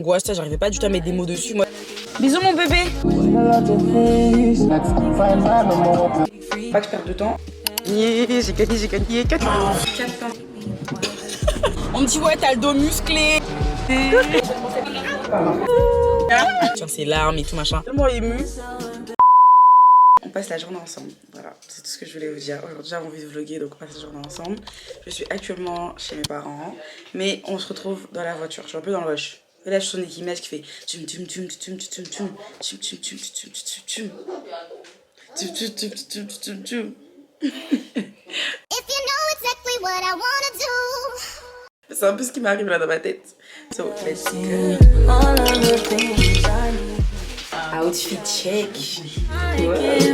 Angoisse, ça, j'arrivais pas du tout à mettre des mots dessus. Moi. Bisous mon bébé. Pas que je perde de temps. Yeah, j'ai gagné 4 ans. On me dit ouais t'as le dos musclé. Tiens ses larmes et tout machin. Tellement ému. On passe la journée ensemble, voilà, c'est tout ce que je voulais vous dire. Aujourd'hui j'avais envie de vlogger donc on passe la journée ensemble. Je suis actuellement chez mes parents, mais on se retrouve dans la voiture, je suis un peu dans le rush. Et là je sonne une image qui fait tum tum tum tum tum tum tum tum tum tum tum tum tum tum tum. C'est un peu ce qui m'arrive là dans ma tête. So, let's go. Outfit check. Ouais.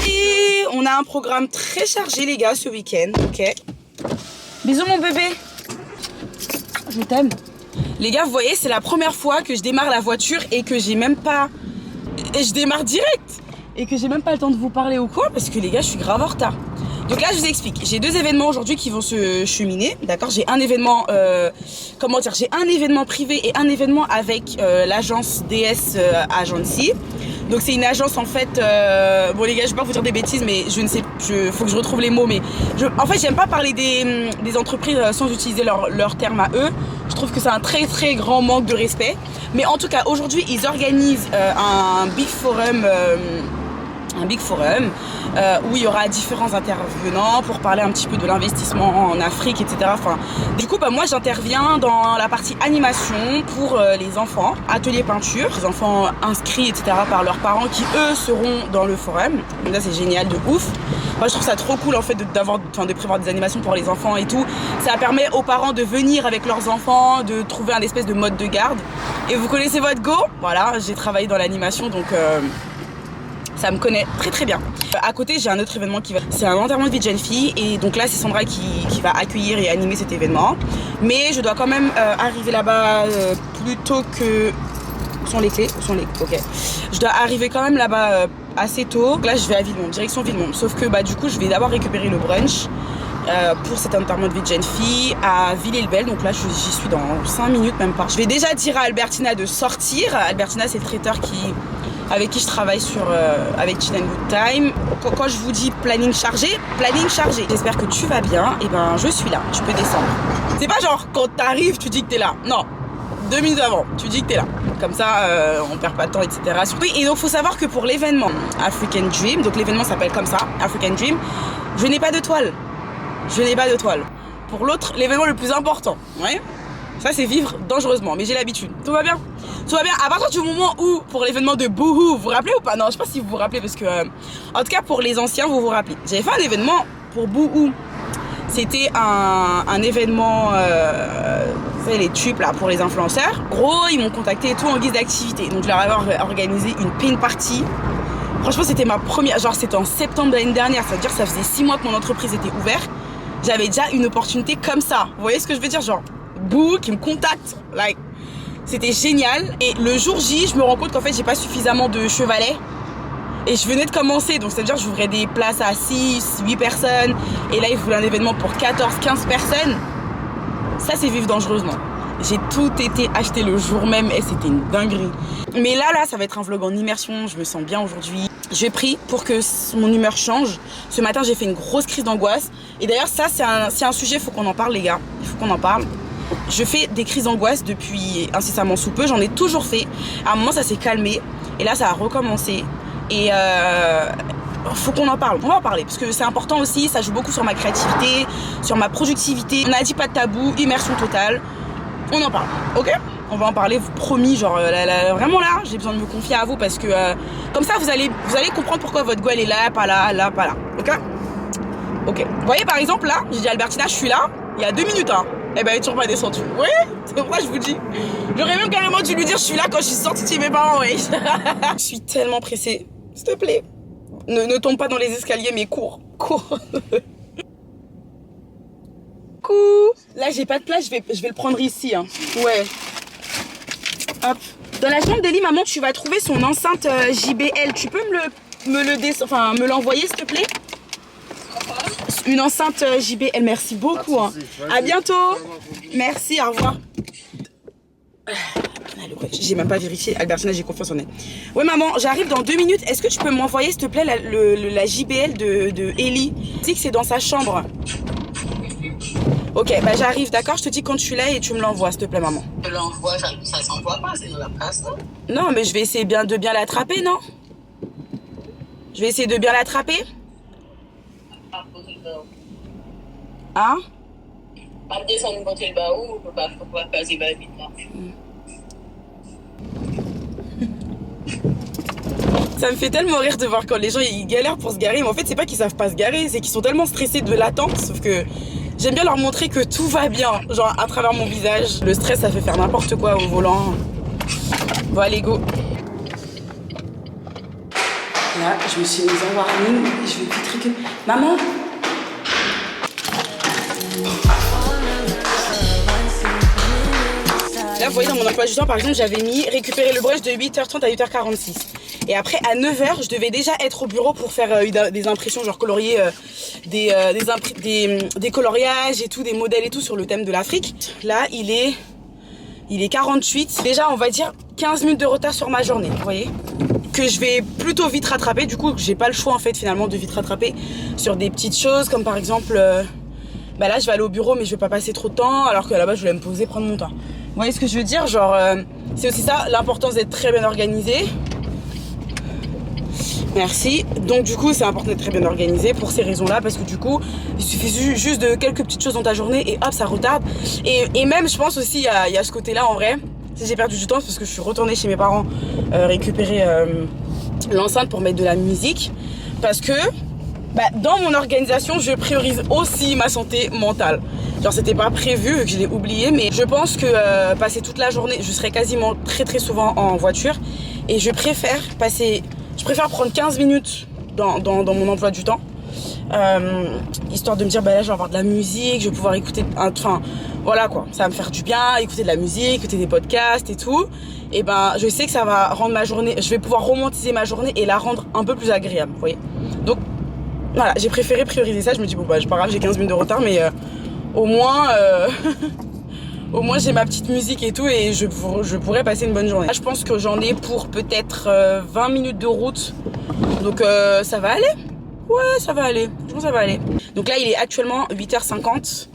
Et on a un programme très chargé les gars ce week-end, ok. Bisous mon bébé. Je t'aime. Les gars, vous voyez, c'est la première fois que je démarre la voiture et que j'ai même pas... Et je démarre direct. Et que j'ai même pas le temps de vous parler ou quoi, parce que les gars, je suis grave en retard. Donc là, je vous explique. J'ai 2 événements aujourd'hui qui vont se cheminer, d'accord. J'ai un événement, j'ai un événement privé et un événement avec l'agence DS Agency. Donc c'est une agence en fait. Bon les gars, je vais pas vous dire des bêtises, mais je ne sais, faut que je retrouve les mots. Mais en fait, j'aime pas parler des entreprises sans utiliser leurs termes à eux. Je trouve que c'est un très très grand manque de respect. Mais en tout cas, aujourd'hui, ils organisent un big forum. Où il y aura différents intervenants pour parler un petit peu de l'investissement en Afrique, etc. Enfin, du coup, moi, j'interviens dans la partie animation pour les enfants, atelier peinture, les enfants inscrits, etc. par leurs parents qui, eux, seront dans le forum. Donc là, c'est génial, de ouf. Moi, je trouve ça trop cool, en fait, de prévoir des animations pour les enfants et tout. Ça permet aux parents de venir avec leurs enfants, de trouver un espèce de mode de garde. Et vous connaissez votre go? Voilà, j'ai travaillé dans l'animation, donc... ça me connaît très très bien. À côté, j'ai un autre événement qui va... C'est un enterrement de vie de jeune fille. Et donc là, c'est Sandra qui va accueillir et animer cet événement. Mais je dois quand même arriver là-bas plus tôt que... Où sont les clés? Ok. Je dois arriver quand même là-bas assez tôt. Donc là, je vais à Villemont, direction Villemont. Sauf que du coup, je vais d'abord récupérer le brunch pour cet enterrement de vie de jeune fille à Villers-le-Bel. Donc là, j'y suis dans 5 minutes, même pas. Je vais déjà dire à Albertina de sortir. Albertina, c'est le traiteur avec qui je travaille avec Chill and Good Time. Quand je vous dis planning chargé. J'espère que tu vas bien. Et ben, je suis là. Tu peux descendre. C'est pas genre quand t'arrives, tu dis que t'es là. Non. 2 minutes avant, tu dis que t'es là. Comme ça, on perd pas de temps, etc. Oui, et donc faut savoir que pour l'événement African Dream, donc l'événement s'appelle comme ça, African Dream, je n'ai pas de toile. Pour l'autre, l'événement le plus important, ouais. Ça, c'est vivre dangereusement, mais j'ai l'habitude. Tout va bien. À partir du moment où, pour l'événement de Boohoo, vous vous rappelez ou pas? Non, je sais pas si vous vous rappelez, parce que... en tout cas, pour les anciens, vous vous rappelez. J'avais fait un événement pour Boohoo. C'était un événement... vous savez, les tubes, là, pour les influenceurs. Gros, ils m'ont contacté et tout en guise d'activité. Donc, je leur avais organisé une paint party. Franchement, c'était ma première... Genre, c'était en septembre de l'année dernière. Ça veut dire que ça faisait 6 mois que mon entreprise était ouverte. J'avais déjà une opportunité comme ça. Vous voyez ce que je veux dire? Genre... Boo qui me contacte, c'était génial. Et le jour J, je me rends compte qu'en fait j'ai pas suffisamment de chevalets et je venais de commencer, donc ça veut dire que j'ouvrais des places à 6, 8 personnes et là ils voulaient un événement pour 14, 15 personnes. Ça c'est vivre dangereusement. J'ai tout été acheté le jour même et c'était une dinguerie. Mais là ça va être un vlog en immersion, je me sens bien aujourd'hui. J'ai pris pour que mon humeur change. Ce matin j'ai fait une grosse crise d'angoisse et d'ailleurs ça c'est un sujet, il faut qu'on en parle les gars, il faut qu'on en parle. Je fais des crises d'angoisse depuis incessamment sous peu, j'en ai toujours fait. À un moment ça s'est calmé et là ça a recommencé. Et faut qu'on en parle, on va en parler parce que c'est important aussi, ça joue beaucoup sur ma créativité, sur ma productivité. On a dit pas de tabou, immersion totale, on en parle, ok? On va en parler, vous promis, genre vraiment là, j'ai besoin de me confier à vous parce que comme ça vous allez comprendre pourquoi votre go elle est là, pas là, ok? Ok, vous voyez par exemple là, j'ai dit à Albertina je suis là, il y a 2 minutes hein. Eh ben, elle est toujours pas descendue. Oui, c'est pour ça que je vous dis. J'aurais même carrément dû lui dire je suis là quand je suis sortie de chez mes parents, ouais. Je suis tellement pressée. S'il te plaît. Ne tombe pas dans les escaliers, mais cours. Cours. Là, j'ai pas de place, je vais le prendre ici. Hein. Ouais. Hop. Dans la chambre d'Eli, maman, tu vas trouver son enceinte JBL. Tu peux me l'envoyer, s'il te plaît? Une enceinte JBL, merci beaucoup. Hein. À bientôt. Merci, au revoir. j'ai même pas vérifié. Albertina, j'ai confiance en elle. Ouais, maman, j'arrive dans 2 minutes. Est-ce que tu peux m'envoyer, s'il te plaît, la JBL de Ellie? Tu dis que c'est dans sa chambre. Ok, bah j'arrive, d'accord? Je te dis quand je suis là et tu me l'envoies, s'il te plaît, maman. Je l'envoie, ça s'envoie pas, c'est dans la place, non? Non, mais je vais essayer de bien l'attraper, non? Je vais essayer de bien l'attraper. Hein? Pas descendre côté le bas où, faut pas passer vite là. Ça me fait tellement rire de voir quand les gens ils galèrent pour se garer, mais en fait c'est pas qu'ils savent pas se garer, c'est qu'ils sont tellement stressés de l'attente, sauf que j'aime bien leur montrer que tout va bien, genre à travers mon visage. Le stress ça fait faire n'importe quoi au volant. Bon allez go. Là je me suis mise en warning, je vais vite récupérer. Maman. Là, vous voyez, dans mon emploi du temps, par exemple, j'avais mis récupérer le brunch de 8h30 à 8h46. Et après, à 9h, je devais déjà être au bureau pour faire des impressions, genre colorier des coloriages et tout, des modèles et tout sur le thème de l'Afrique. Là, il est 48. Déjà, on va dire 15 minutes de retard sur ma journée, vous voyez, que je vais plutôt vite rattraper. Du coup, j'ai pas le choix, en fait, finalement, de vite rattraper sur des petites choses, comme par exemple... bah là, je vais aller au bureau, mais je vais pas passer trop de temps, alors que là-bas, je voulais me poser, prendre mon temps. Vous voyez ce que je veux dire? Genre, c'est aussi ça, l'importance d'être très bien organisé. Merci. Donc du coup, c'est important d'être très bien organisé pour ces raisons-là, parce que du coup, il suffit juste de quelques petites choses dans ta journée et hop, ça retarde. Et même, je pense aussi, il y a ce côté-là, en vrai. Si j'ai perdu du temps, c'est parce que je suis retournée chez mes parents récupérer l'enceinte pour mettre de la musique. Parce que bah, dans mon organisation, je priorise aussi ma santé mentale. Genre c'était pas prévu vu que je l'ai oublié, mais je pense que passer toute la journée, je serai quasiment très souvent en voiture et je préfère prendre 15 minutes dans mon emploi du temps, histoire de me dire bah là je vais avoir de la musique, je vais pouvoir écouter, enfin voilà quoi, ça va me faire du bien, écouter de la musique, écouter des podcasts et tout. Et ben je sais que ça va rendre ma journée, je vais pouvoir romantiser ma journée et la rendre un peu plus agréable, vous voyez. Donc voilà, j'ai préféré prioriser ça. Je me dis bon bah c'est pas grave, j'ai 15 minutes de retard, mais au moins au moins j'ai ma petite musique et tout et je pourrais passer une bonne journée. Là, je pense que j'en ai pour peut-être 20 minutes de route, donc ça va aller. Ouais, ça va aller, je pense que ça va aller. Donc là il est actuellement 8h50.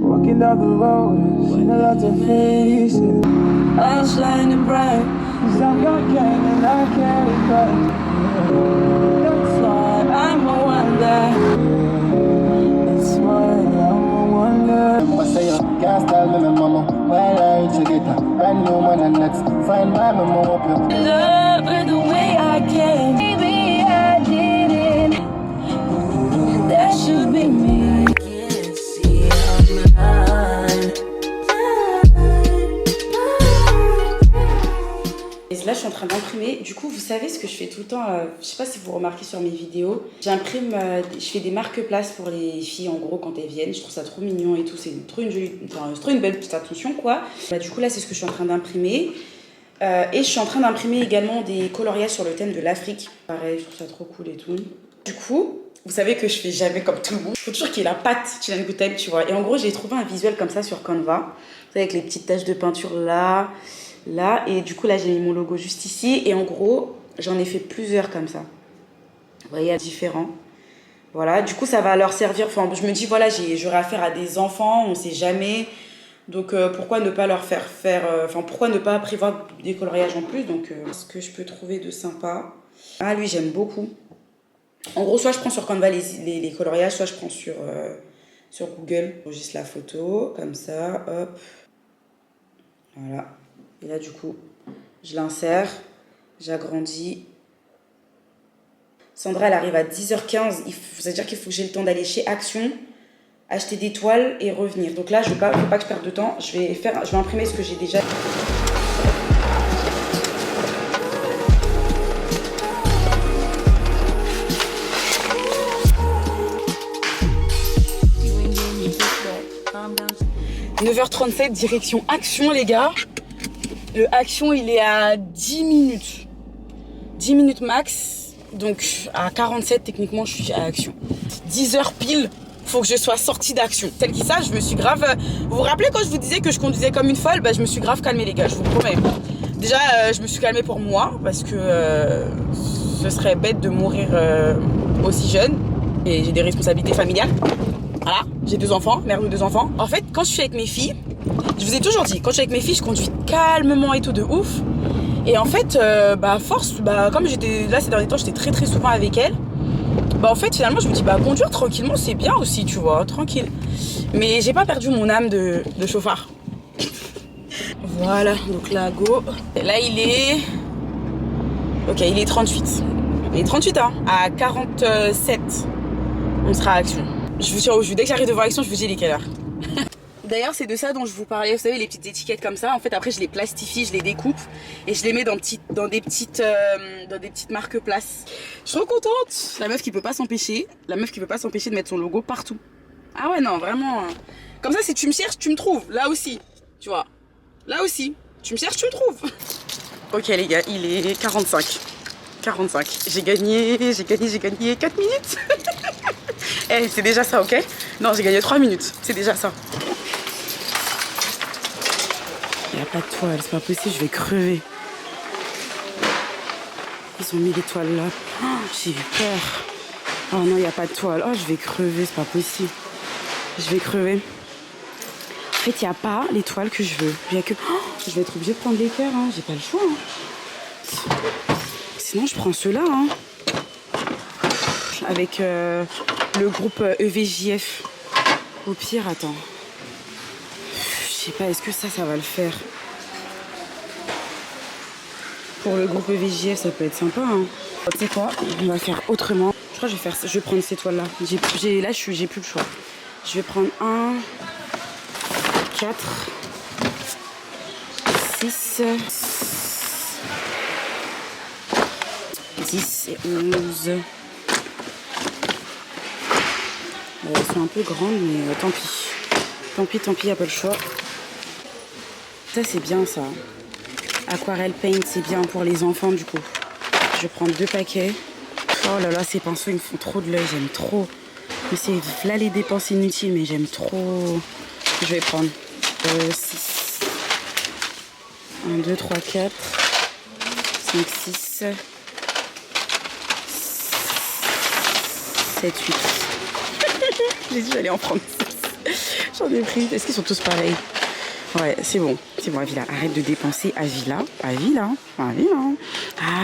Walking down the road, seen a lot of faces. Eyes shining bright, 'cause I'm your gang and I carry back. That's why I'm a wonder. That's why I'm a wonder. I say you can't style me, my mama. While I reach get a brand new man and let's find my mama up you. Love her the way I can. Maybe I didn't. That should be me. Là je suis en train d'imprimer, du coup vous savez ce que je fais tout le temps, je sais pas si vous remarquez sur mes vidéos, j'imprime, je fais des marque-places pour les filles en gros quand elles viennent, je trouve ça trop mignon et tout, c'est trop une belle petite attention quoi. Bah, du coup là c'est ce que je suis en train d'imprimer, et je suis en train d'imprimer également des coloriages sur le thème de l'Afrique, pareil je trouve ça trop cool et tout. Du coup, vous savez que je fais jamais comme tout le monde, il faut toujours qu'il y ait la pâte Chilean Good Time, tu vois, et en gros j'ai trouvé un visuel comme ça sur Canva, avec les petites taches de peinture là, et du coup là j'ai mis mon logo juste ici et en gros j'en ai fait plusieurs comme ça, vous voyez, différents. Voilà, du coup ça va leur servir, enfin je me dis voilà j'aurai affaire à des enfants, on sait jamais, donc pourquoi ne pas leur faire pourquoi ne pas prévoir des coloriages en plus. Donc ce que je peux trouver de sympa, ah lui j'aime beaucoup. En gros soit je prends sur Canva les coloriages, soit je prends sur Google, juste la photo comme ça, hop, voilà. Et là, du coup, je l'insère, j'agrandis. Sandra, elle arrive à 10h15. C'est-à-dire qu'il faut que j'ai le temps d'aller chez Action, acheter des toiles et revenir. Donc là, faut pas que je perde de temps. Je vais imprimer ce que j'ai déjà. « 9h37, direction Action, les gars. » Le Action, il est à 10 minutes. 10 minutes max. Donc, à 47, techniquement, je suis à Action. 10h pile. faut que je sois sortie d'action. Celles qui savent, je me suis grave... Vous vous rappelez quand je vous disais que je conduisais comme une folle? Bah, je me suis grave calmée, les gars, je vous promets. Déjà, je me suis calmée pour moi, parce que ce serait bête de mourir aussi jeune. Et j'ai des responsabilités familiales. Voilà, j'ai 2 enfants, mère de 2 enfants. En fait, quand je suis avec mes filles, je vous ai toujours dit, quand je suis avec mes filles, je conduis calmement et tout de ouf. Et en fait, à force, comme j'étais là ces derniers temps, j'étais très souvent avec elles. En fait, finalement, je me dis, conduire tranquillement, c'est bien aussi, tu vois, tranquille. Mais j'ai pas perdu mon âme de chauffard. Voilà, donc là, go. Et là, il est... Ok, il est 38. Il est 38, hein. À 47, on sera à Action. Je vous tiens au jus. Dès que j'arrive devant Action, je vous dis il est quelle heure. D'ailleurs, c'est de ça dont je vous parlais. Vous savez, les petites étiquettes comme ça. En fait, après, je les plastifie, je les découpe et je les mets dans des petites marque-places. Je suis trop contente. La meuf qui peut pas s'empêcher. La meuf qui peut pas s'empêcher de mettre son logo partout. Ah ouais, non, vraiment. Comme ça, si tu me cherches, tu me trouves. Là aussi, tu vois. Là aussi, tu me cherches, tu me trouves. Ok, les gars, il est 45. 45. J'ai gagné 4 minutes. Eh, c'est déjà ça, ok? Non, j'ai gagné 3 minutes. C'est déjà ça. Il n'y a pas de toile, c'est pas possible, je vais crever. Ils ont mis des toiles là. Oh, j'ai eu peur. Oh non, il n'y a pas de toile. Oh, je vais crever, c'est pas possible. Je vais crever. En fait, il n'y a pas les toiles que je veux. Il y a que... Oh, je vais être obligée de prendre l'équerre, hein. J'ai pas le choix. Hein. Sinon, je prends ceux-là. Hein. Avec le groupe EVJF. Au pire, attends. Je sais pas, est-ce que ça va le faire? Pour le groupe EVJF, ça peut être sympa. Hein. Tu sais quoi? On va faire autrement. Je crois que je vais prendre ces toiles-là. Là, j'ai plus le choix. Je vais prendre 1, 4, 6, 10 et 11. Elles sont un peu grandes, mais tant pis. Tant pis, y a pas le choix. Ça, c'est bien, ça. Aquarelle paint, c'est bien pour les enfants, du coup. Je vais prendre 2 paquets. Oh là là, ces pinceaux, ils me font trop de l'œil, j'aime trop. Mais c'est là les dépenses inutiles, mais j'aime trop. Je vais prendre 6. 1, 2, 3, 4, 5, 6, 7, 8. J'ai dit j'allais en prendre 6. J'en ai pris. Est-ce qu'ils sont tous pareils? Ouais, c'est bon, Avila. Arrête de dépenser, Avila. Ah,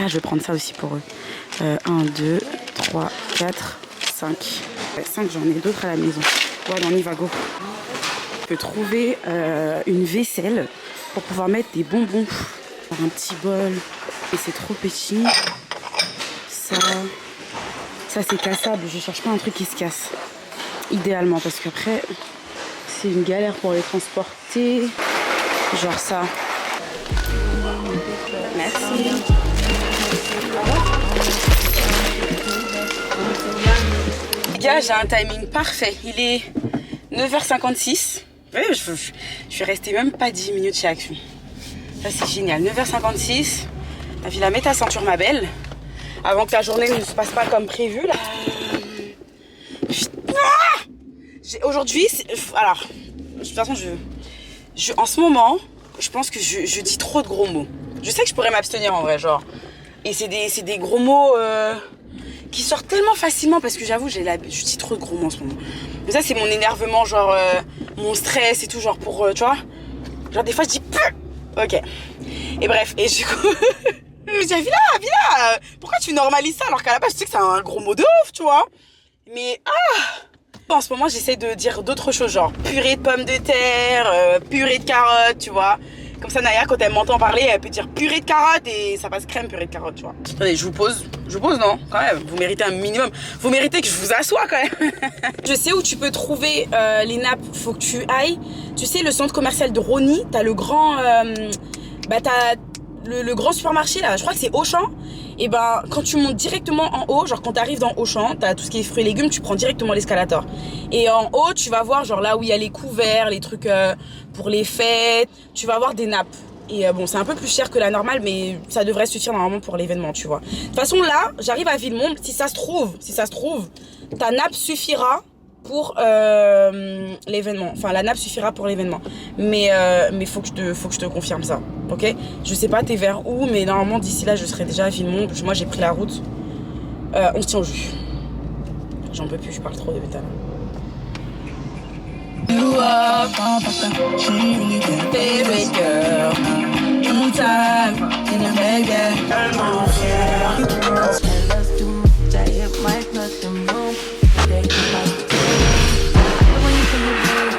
je vais prendre ça aussi pour eux. 1, 2, 3, 4, 5. 5, j'en ai d'autres à la maison. Voilà, on y va, go. Je peux trouver une vaisselle pour pouvoir mettre des bonbons. Un petit bol. Et c'est trop petit. Ça c'est cassable. Je cherche pas un truc qui se casse. Idéalement, parce qu'après, c'est une galère pour les transporter. Genre ça. Merci. Les gars, j'ai un timing parfait. Il est 9h56. Ouais, je suis restée même pas 10 minutes chez Action. Ça, c'est génial. 9h56. La Villa, mets ta ceinture, ma belle. Avant que ta journée ne se passe pas comme prévu, là. Aujourd'hui, alors, de toute façon, en ce moment, je pense que je dis trop de gros mots. Je sais que je pourrais m'abstenir en vrai, genre. Et c'est des gros mots qui sortent tellement facilement parce que j'avoue, je dis trop de gros mots en ce moment. Mais ça, c'est mon énervement, genre, mon stress et tout, genre pour, tu vois. Genre, des fois, je dis ok. Et bref, et du coup, je dis, Villa, pourquoi tu normalises ça alors qu'à la base, je sais que c'est un gros mot de ouf, tu vois. Mais, en ce moment, j'essaie de dire d'autres choses, genre purée de pommes de terre, purée de carottes, tu vois. Comme ça, Naya, quand elle m'entend parler, elle peut dire purée de carottes et ça passe crème purée de carottes, tu vois. Attendez, je vous pose, non, quand même. Vous méritez un minimum. Vous méritez que je vous assoie, quand même. Je sais où tu peux trouver les nappes. Faut que tu ailles. Tu sais, le centre commercial de Rony, t'as le grand... t'as le grand supermarché, là. Je crois que c'est Auchan. Et quand tu montes directement en haut, genre quand tu arrives dans Auchan, t'as tout ce qui est fruits et légumes, tu prends directement l'escalator. Et en haut, tu vas voir genre là où il y a les couverts, les trucs pour les fêtes, tu vas voir des nappes. Et bon, c'est un peu plus cher que la normale, mais ça devrait suffire normalement pour l'événement, tu vois. De toute façon, là, j'arrive à Villemont, si ça se trouve, ta nappe suffira pour l'événement. Enfin, la nappe suffira pour l'événement. Mais faut que je te confirme ça, ok? Je sais pas t'es vers où, mais normalement d'ici là je serai déjà à Villemont. Moi j'ai pris la route. On se tient au jus. J'en peux plus, je parle trop depuis tout à l'heure. You are she really good favorite girl. Two time in the bag, yeah. Let's do my hip mic, nothing wrong. They keep my when you see me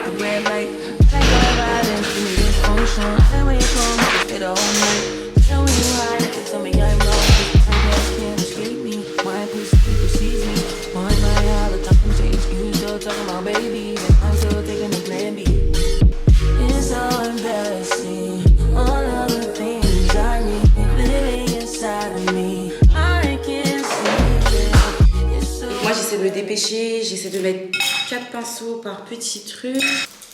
the red light, like all violence, give me this function. And when you come, you stay the whole night. Tell me you hide, tell me I'm wrong. I can't escape me. My piece of people sees me. My how the time change. You still talking about baby, and I'm still taking the plan B. It's so embarrassing. All of the things I need living inside of me. I can't see it. So moi j'essaie de me dépêcher, j'essaie de mettre 4 pinceaux par petit truc.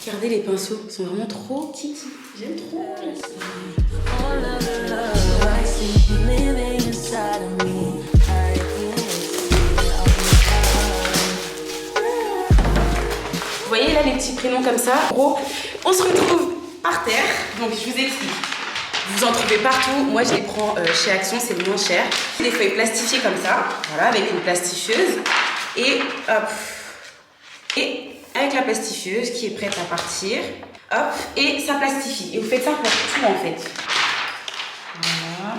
Regardez les pinceaux, ils sont vraiment trop kiki. J'aime trop. All of the love I see living inside of me. Vous voyez là les petits prénoms comme ça. En gros, on se retrouve par terre. Donc je vous explique. Vous en trouvez partout. Moi je les prends chez Action, c'est le moins cher. Des feuilles plastifiées comme ça. Voilà, avec une plastifieuse. Et hop. Et avec la plastifieuse qui est prête à partir. Hop. Et ça plastifie. Et vous faites ça pour tout en fait. Voilà.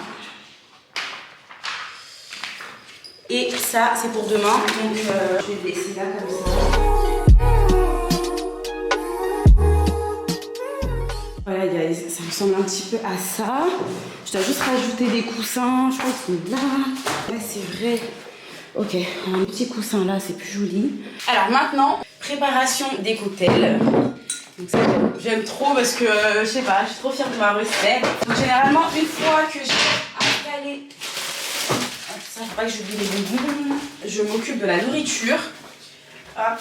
Et ça c'est pour demain. Donc je vais le laisser là comme ça. Voilà, ça ressemble un petit peu à ça. Je dois juste rajouter des coussins. Je crois qu'ils sont là. Là, c'est vrai. Ok, un petit coussin là, c'est plus joli. Alors maintenant, préparation des cocktails. Donc ça, j'aime trop parce que, je sais pas, je suis trop fière de ma recette. Donc généralement, une fois que j'ai installé... Ça, faut pas que j'oublie les bonbons. Je m'occupe de la nourriture. Hop.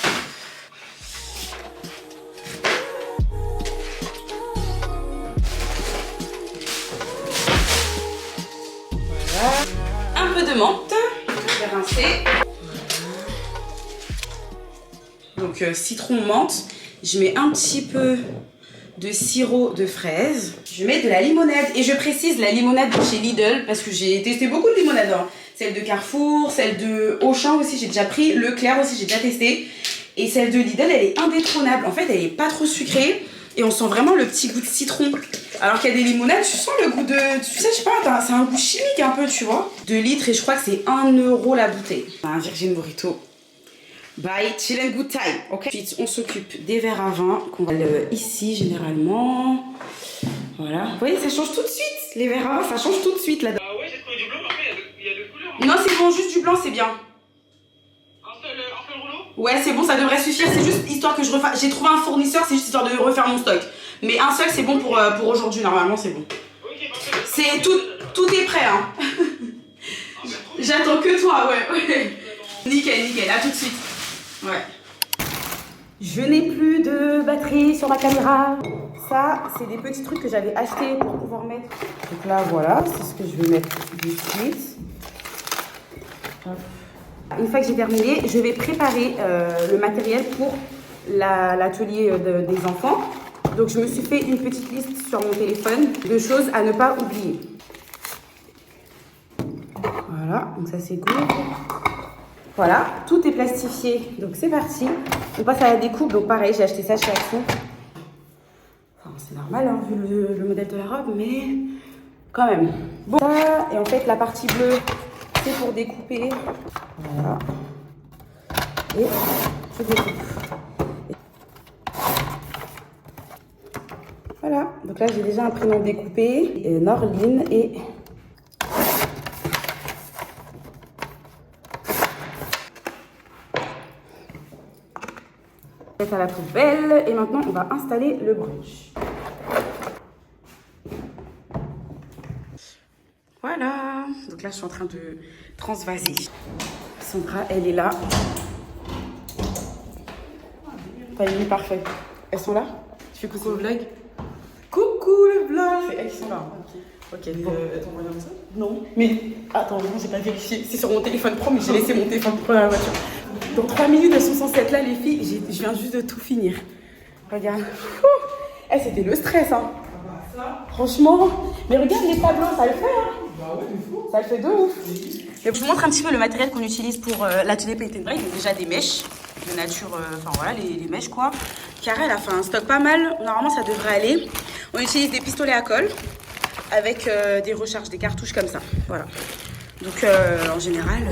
Un peu de menthe, je vais rincer. Donc citron menthe, je mets un petit peu de sirop de fraise. Je mets de la limonade et je précise la limonade de chez Lidl parce que j'ai testé beaucoup de limonades. Hein. Celle de Carrefour, celle de Auchan aussi j'ai déjà pris, Leclerc aussi j'ai déjà testé. Et celle de Lidl elle est indétrônable. En fait elle est pas trop sucrée. Et on sent vraiment le petit goût de citron. Alors qu'il y a des limonades, tu sens le goût de... Tu sais, je sais pas, c'est un goût chimique un peu, tu vois. 2 litres et je crois que c'est 1 € la bouteille. Un Virgin Mojito. By Chill and Good Time. Ok. Ensuite, on s'occupe des verres à vin qu'on va ici généralement. Voilà. Vous voyez, ça change tout de suite. Les verres à vin, ça change tout de suite là-dedans. Ah ouais, j'ai trouvé du blanc, mais après il y a deux couleurs. Non, c'est bon, juste du blanc, c'est bien. Un seul rouleau? Ouais, c'est bon, ça devrait suffire. C'est juste histoire que je refasse. J'ai trouvé un fournisseur, c'est juste histoire de refaire mon stock. Mais un seul, c'est bon pour aujourd'hui. Normalement, c'est bon. Ok, parfait. C'est tout est prêt, hein. J'attends que toi, ouais. Nickel, à tout de suite. Ouais. Je n'ai plus de batterie sur ma caméra. Ça, c'est des petits trucs que j'avais achetés pour pouvoir mettre. Donc là, voilà, c'est ce que je vais mettre de suite. Une fois que j'ai terminé, je vais préparer le matériel pour l'atelier des enfants. Donc je me suis fait une petite liste sur mon téléphone de choses à ne pas oublier. Voilà, donc ça c'est good. Voilà, tout est plastifié, donc c'est parti. On passe à la découpe, donc pareil, j'ai acheté ça chez Action. Enfin, c'est normal, hein, vu le modèle de la robe, mais quand même. Bon, ça, et en fait, la partie bleue, c'est pour découper. Voilà. Et je découpe. Voilà, donc là j'ai déjà un prénom découpé, Norline et... à la poubelle et maintenant on va installer le brunch. Voilà, donc là je suis en train de transvaser. Sandra elle est là. Timing parfait. Elles sont là? Tu fais coucou au vlog? Coucou le vlog! Elles sont là. Ok, bon. Elles t'ont envoyé ça? Non. Mais attends, j'ai pas vérifié. C'est sur mon téléphone pro, mais j'ai laissé mon téléphone pro dans la voiture. Dans 3 minutes, elles sont censées être là, les filles. Je viens juste de tout finir. Regarde. Eh, c'était le stress, hein. Franchement. Mais regarde les tableaux, ça le fait, hein. Ça le fait de ouf. Je vous montre un petit peu le matériel qu'on utilise pour l'atelier Paint and Dry. Donc déjà des mèches de nature, enfin voilà, les mèches quoi. Cara, elle a fait un stock pas mal. Normalement, ça devrait aller. On utilise des pistolets à colle avec des recharges, des cartouches comme ça. Voilà. Donc en général,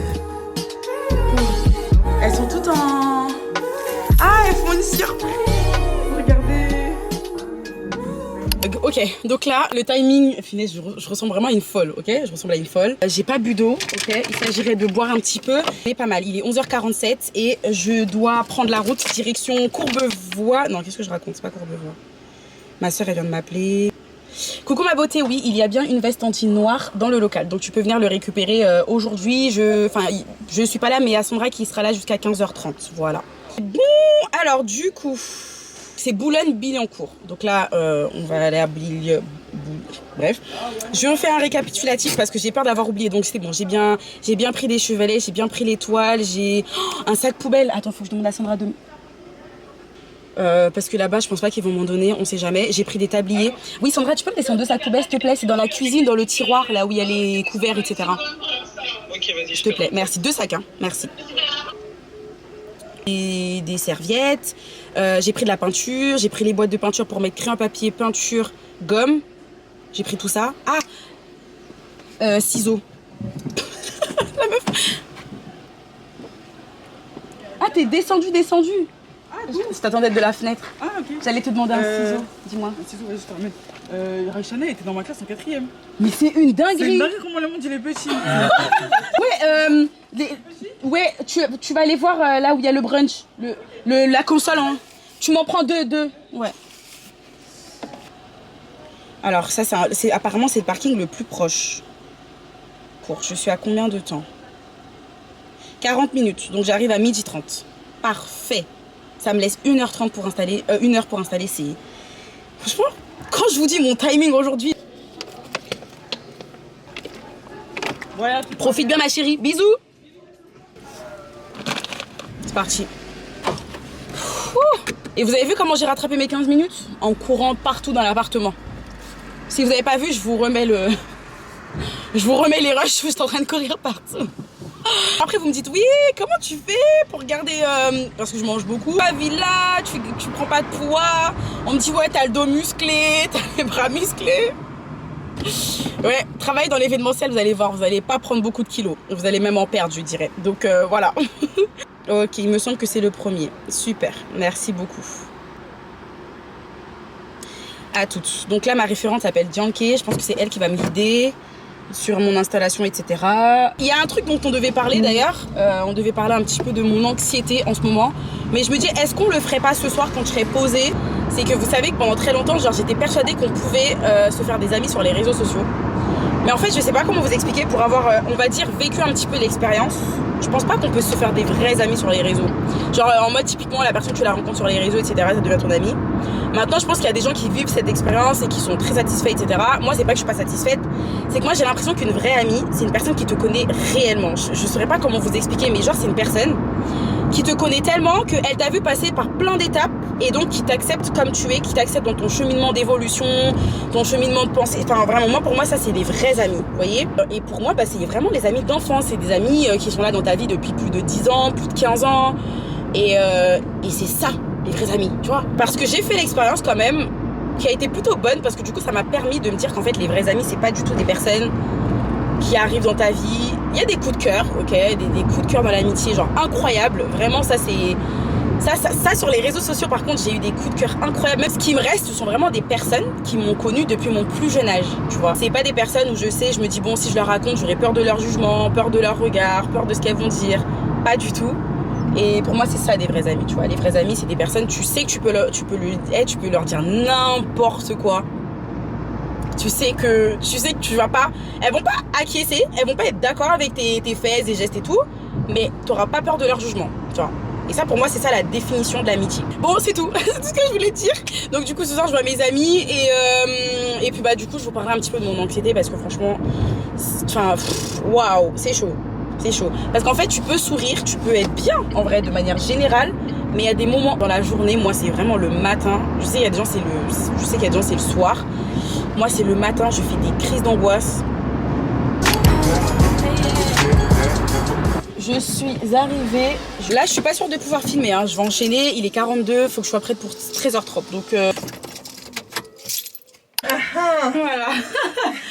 elles sont toutes en... Ah, elles font une surprise. Regardez. Ok, donc là, le timing, finesse, je ressemble vraiment à une folle, ok? Je ressemble à une folle. J'ai pas bu d'eau, ok? Il s'agirait de boire un petit peu. Il est pas mal, il est 11h47 et je dois prendre la route direction Courbevoie. Non, qu'est-ce que je raconte? C'est pas Courbevoie. Ma soeur, elle vient de m'appeler. Coucou ma beauté, oui, il y a bien une veste en noire dans le local. Donc tu peux venir le récupérer aujourd'hui. Je suis pas là, mais il y a Sandra qui sera là jusqu'à 15h30, voilà. Bon, alors du coup... C'est Boulogne-Billancourt. Donc là, on va aller à Bref, je refais un récapitulatif parce que j'ai peur d'avoir oublié. Donc c'est bon, j'ai bien pris des chevalets, j'ai bien pris les toiles, j'ai un sac poubelle. Attends, faut que je demande à Sandra de... parce que là-bas, je pense pas qu'ils vont m'en donner, on sait jamais. J'ai pris des tabliers. Oui, Sandra, tu peux me descendre 2 sacs poubelles, s'il te plaît? C'est dans la cuisine, dans le tiroir, là où il y a les couverts, etc. Ok, vas-y. S'il te plaît, merci. 2 sacs, hein, merci. Et des serviettes, j'ai pris de la peinture, j'ai pris les boîtes de peinture pour mettre crayon papier, peinture, gomme. J'ai pris tout ça. Ah, ciseaux. La meuf. Ah, t'es descendu. Ah, je t'attendais de la fenêtre. Ah, ok. J'allais te demander un ciseau, dis-moi. Un ciseau, vas-y, je te ramène. Rachana était dans ma classe en 4e. Mais c'est une C'est dinguerie. une dinguerie comment le monde il est petit. Ouais, tu vas aller voir là où il y a le brunch, la console. Hein. Tu m'en prends 2. Ouais. Alors ça, apparemment c'est le parking le plus proche. Je suis à combien de temps? 40 minutes, donc j'arrive à 12h30. Parfait. Ça me laisse 1h30 pour installer, 1 heure pour installer. C'est... Franchement, quand je vous dis mon timing aujourd'hui... Voilà. Profite bien ma chérie, bisous. C'est parti. Et vous avez vu comment j'ai rattrapé mes 15 minutes? En courant partout dans l'appartement. Si vous n'avez pas vu, je vous remets les rushs, je suis en train de courir partout. Après vous me dites, oui, comment tu fais pour garder, parce que je mange beaucoup, la villa, tu prends pas de poids. On me dit, ouais, t'as le dos musclé, t'as les bras musclés. Ouais, travail dans l'événementiel, vous allez voir, vous allez pas prendre beaucoup de kilos. Vous allez même en perdre, je dirais. Donc voilà. Ok, il me semble que c'est le premier. Super, merci beaucoup. À toutes. Donc là, ma référente s'appelle Dianke. Je pense que c'est elle qui va me guider sur mon installation, etc. Il y a un truc dont on devait parler d'ailleurs. On devait parler un petit peu de mon anxiété en ce moment. Mais je me dis, est-ce qu'on le ferait pas ce soir quand je serai posée? C'est que vous savez que pendant très longtemps, genre, j'étais persuadée qu'on pouvait se faire des amis sur les réseaux sociaux. Mais en fait, je sais pas comment vous expliquer pour avoir, on va dire, vécu un petit peu l'expérience. Je pense pas qu'on peut se faire des vrais amis sur les réseaux. Genre en mode typiquement la personne que tu la rencontres sur les réseaux, etc. ça devient ton ami. Maintenant, je pense qu'il y a des gens qui vivent cette expérience et qui sont très satisfaits, etc. Moi, c'est pas que je suis pas satisfaite. C'est que moi, j'ai l'impression qu'une vraie amie, c'est une personne qui te connaît réellement. Je saurais pas comment vous expliquer, mais genre c'est une personne qui te connaît tellement qu'elle t'a vu passer par plein d'étapes et donc qui t'accepte comme tu es, qui t'accepte dans ton cheminement d'évolution, ton cheminement de pensée. Enfin vraiment, moi pour moi ça c'est des vrais amis, vous voyez. Et pour moi c'est vraiment les amis d'enfance, c'est des amis qui sont là dans ta vie depuis plus de 10 ans, plus de 15 ans et c'est ça les vrais amis, tu vois. Parce que j'ai fait l'expérience quand même qui a été plutôt bonne parce que du coup ça m'a permis de me dire qu'en fait les vrais amis c'est pas du tout des personnes qui arrivent dans ta vie. Il y a des coups de cœur, ok, des coups de cœur dans l'amitié, genre incroyables. Vraiment, ça c'est... Ça sur les réseaux sociaux, par contre, j'ai eu des coups de cœur incroyables. Même ce qui me reste, ce sont vraiment des personnes qui m'ont connue depuis mon plus jeune âge, tu vois. C'est pas des personnes où je me dis, bon, si je leur raconte, j'aurais peur de leur jugement, peur de leur regard, peur de ce qu'elles vont dire. Pas du tout. Et pour moi, c'est ça des vrais amis, tu vois. Les vrais amis, c'est des personnes, tu sais que tu peux leur dire n'importe quoi. Tu sais que tu vas pas, elles vont pas acquiescer, elles vont pas être d'accord avec tes faits et gestes et tout, mais t'auras pas peur de leur jugement, tu vois. Et ça pour moi c'est ça la définition de l'amitié. Bon c'est tout, c'est tout ce que je voulais dire. Donc du coup ce soir je vois mes amis et puis bah du coup je vous parlerai un petit peu de mon anxiété parce que franchement, enfin waouh c'est chaud. C'est chaud. Parce qu'en fait, tu peux sourire, tu peux être bien, en vrai, de manière générale. Mais il y a des moments dans la journée, moi, c'est vraiment le matin. Je sais qu'il y a des gens, c'est le soir. Moi, c'est le matin, je fais des crises d'angoisse. Je suis arrivée. Là, je suis pas sûre de pouvoir filmer. Hein. Je vais enchaîner. Il est 42. Faut que je sois prête pour 13h30. Donc. Voilà.